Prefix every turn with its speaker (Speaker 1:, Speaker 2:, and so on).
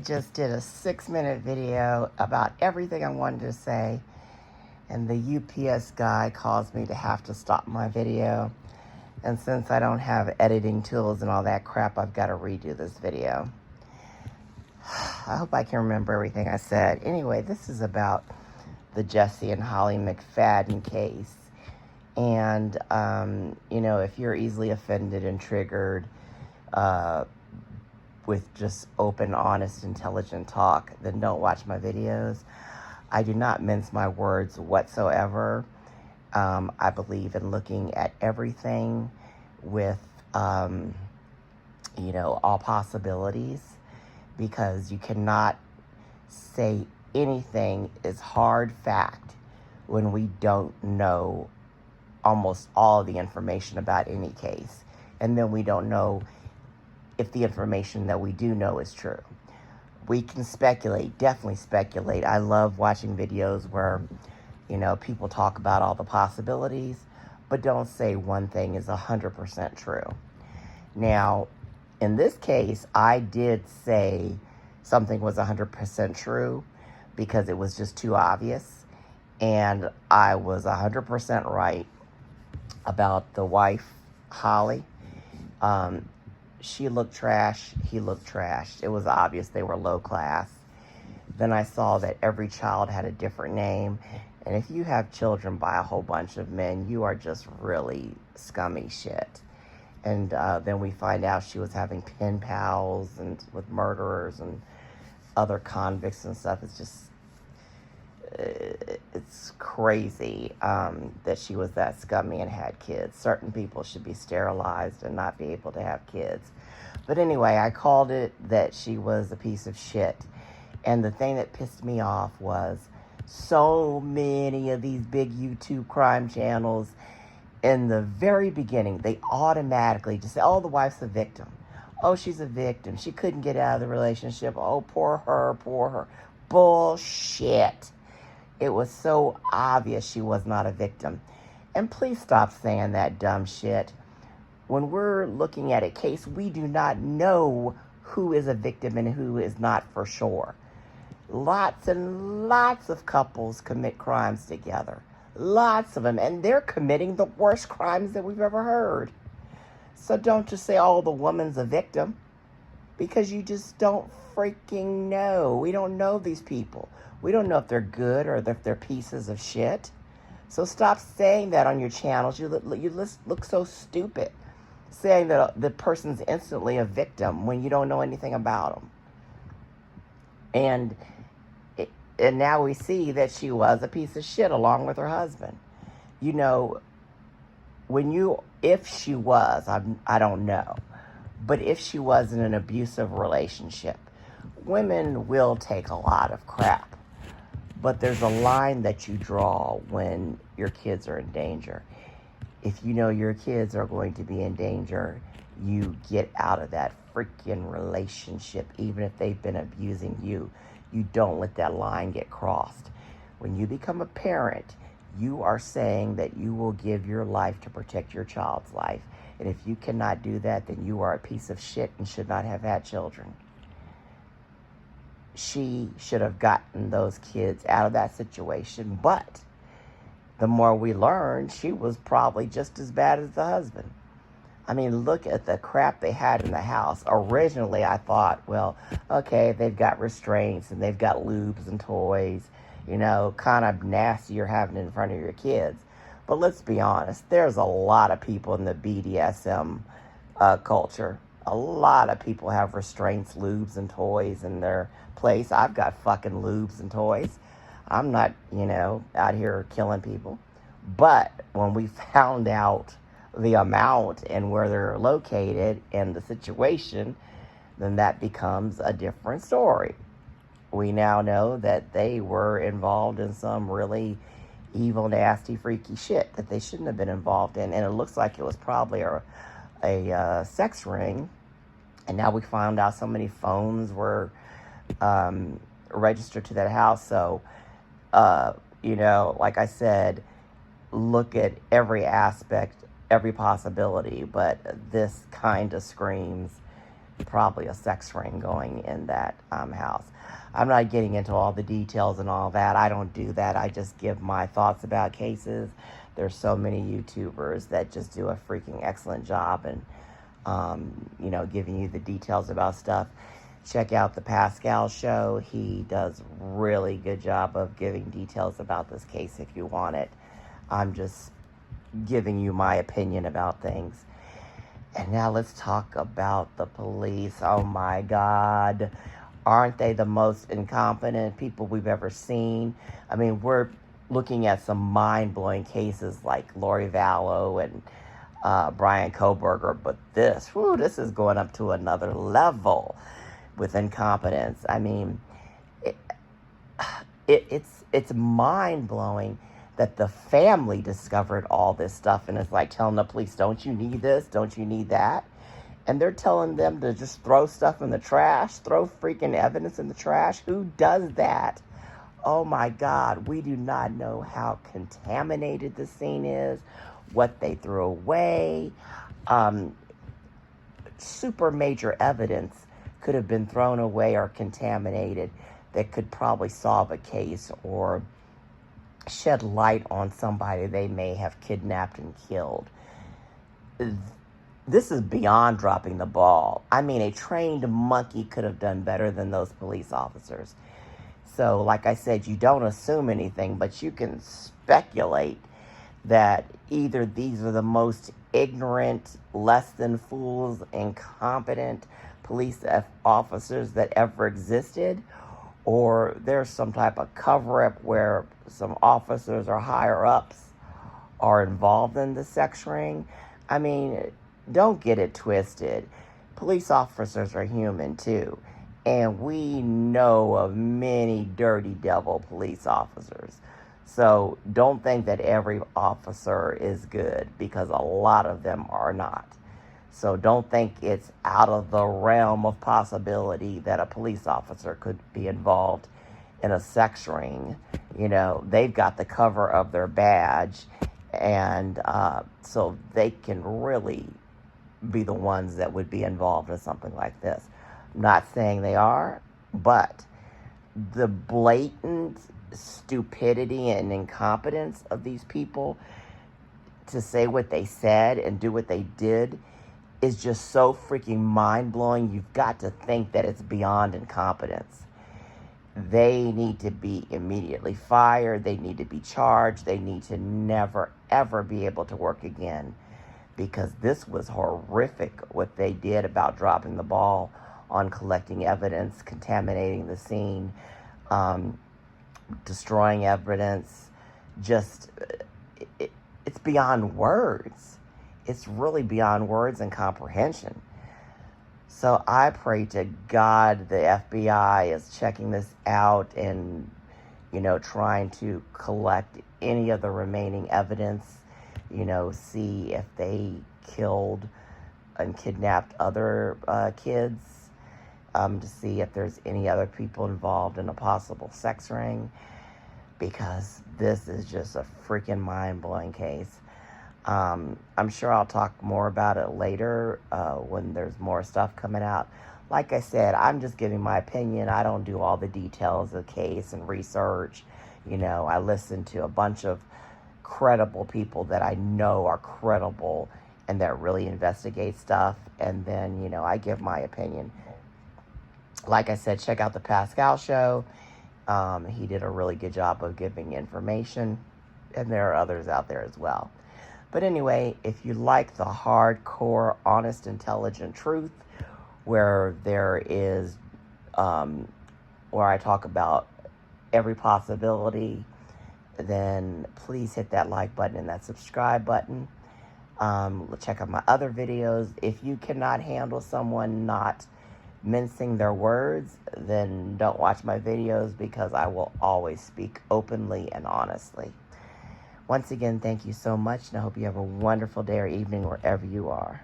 Speaker 1: just did a 6-minute video about everything I wanted to say, and the UPS guy caused me to have to stop my video. And since I don't have editing tools and all that crap, I've got to redo this video. I hope I can remember everything I said. Anyway, this is about the Jesse and Holly McFadden case. And, if you're easily offended and triggered with just open, honest, intelligent talk, then don't watch my videos. I do not mince my words whatsoever. I believe in looking at everything with, all possibilities, because you cannot say anything is hard fact when we don't know almost all the information about any case. And then we don't know if the information that we do know is true. We can speculate, definitely speculate. I love watching videos where, people talk about all the possibilities, but don't say one thing is 100% true. Now, in this case, I did say something was 100% true because it was just too obvious. And I was 100% right about the wife, Holly. She looked trash. He looked trash. It was obvious they were low class. Then I saw that every child had a different name. And if you have children by a whole bunch of men, you are just really scummy shit. And then we find out she was having pen pals and with murderers and other convicts and stuff. It's just, it's crazy that she was that scummy and had kids. Certain people should be sterilized and not be able to have kids. But anyway, I called it that she was a piece of shit. And the thing that pissed me off was so many of these big YouTube crime channels, in the very beginning, they automatically just say, oh, the wife's a victim. Oh, she's a victim. She couldn't get out of the relationship. Oh, poor her, poor her. Bullshit. It was so obvious she was not a victim. And please stop saying that dumb shit. When we're looking at a case, we do not know who is a victim and who is not for sure. Lots and lots of couples commit crimes together. Lots of them. And they're committing the worst crimes that we've ever heard. So don't just say, oh, the woman's a victim. Because you just don't freaking know. We don't know these people. We don't know if they're good or if they're pieces of shit. So stop saying that on your channels. You look so stupid saying that the person's instantly a victim when you don't know anything about them. And now we see that she was a piece of shit along with her husband. If she was, I don't know, but if she was in an abusive relationship, women will take a lot of crap. But there's a line that you draw when your kids are in danger. If you know your kids are going to be in danger, you get out of that freaking relationship, even if they've been abusing you. You don't let that line get crossed. When you become a parent, you are saying that you will give your life to protect your child's life. And if you cannot do that, then you are a piece of shit and should not have had children. She should have gotten those kids out of that situation. But the more we learn, she was probably just as bad as the husband. I mean, look at the crap they had in the house. Originally, I thought, well, okay, they've got restraints and they've got lubes and toys, kind of nasty you're having in front of your kids. But let's be honest, there's a lot of people in the BDSM culture. A lot of people have restraints, lubes, and toys in their place. I've got fucking lubes and toys. I'm not, out here killing people. But when we found out the amount and where they're located and the situation, then that becomes a different story. We now know that they were involved in some really evil, nasty, freaky shit that they shouldn't have been involved in. And it looks like it was probably a sex ring. And now we found out so many phones were registered to that house. So, like I said, look at every aspect, every possibility, but this kind of screams probably a sex ring going in that house. I'm not getting into all the details and all that. I don't do that. I just give my thoughts about cases. There's so many YouTubers that just do a freaking excellent job and, giving you the details about stuff. Check out the Pascal show. He does really good job of giving details about this case if you want it. I'm just giving you my opinion about things. And now let's talk about the police. Oh my God. Aren't they the most incompetent people we've ever seen? I mean, we're looking at some mind-blowing cases like Lori Vallow and Brian Kohberger, but this is going up to another level with incompetence. I mean, it's mind-blowing that the family discovered all this stuff and it's like telling the police, don't you need this? Don't you need that? And they're telling them to just throw stuff in the trash, throw freaking evidence in the trash. Who does that? Oh my God, we do not know how contaminated the scene is, what they threw away. Super major evidence could have been thrown away or contaminated that could probably solve a case or shed light on somebody they may have kidnapped and killed. This is beyond dropping the ball. I mean, a trained monkey could have done better than those police officers. So, like I said, you don't assume anything, but you can speculate that either these are the most ignorant, less than fools, incompetent police officers that ever existed, or there's some type of cover-up where some officers or higher-ups are involved in the sex ring. I mean, don't get it twisted. Police officers are human too. And we know of many dirty devil police officers. So don't think that every officer is good, because a lot of them are not. So don't think it's out of the realm of possibility that a police officer could be involved in a sex ring. You know, they've got the cover of their badge, and so they can really be the ones that would be involved in something like this. I'm not saying they are, but the blatant stupidity and incompetence of these people to say what they said and do what they did is just so freaking mind-blowing. You've got to think that it's beyond incompetence. They need to be immediately fired. They need to be charged. They need to never, ever be able to work again, because this was horrific what they did about dropping the ball on collecting evidence, contaminating the scene, destroying evidence. Just, it's beyond words. It's really beyond words and comprehension. So I pray to God the FBI is checking this out and, trying to collect any of the remaining evidence, see if they killed and kidnapped other kids, to see if there's any other people involved in a possible sex ring, because this is just a freaking mind-blowing case. I'm sure I'll talk more about it later when there's more stuff coming out. Like I said, I'm just giving my opinion. I don't do all the details of the case and research. I listen to a bunch of credible people that I know are credible and that really investigate stuff. And then, I give my opinion. Like I said, check out the Pascal show. He did a really good job of giving information. And there are others out there as well. But anyway, if you like the hardcore, honest, intelligent truth, where there is, where I talk about every possibility, then please hit that like button and that subscribe button. Check out my other videos. If you cannot handle someone not mincing their words, then don't watch my videos, because I will always speak openly and honestly. Once again, thank you so much, and I hope you have a wonderful day or evening wherever you are.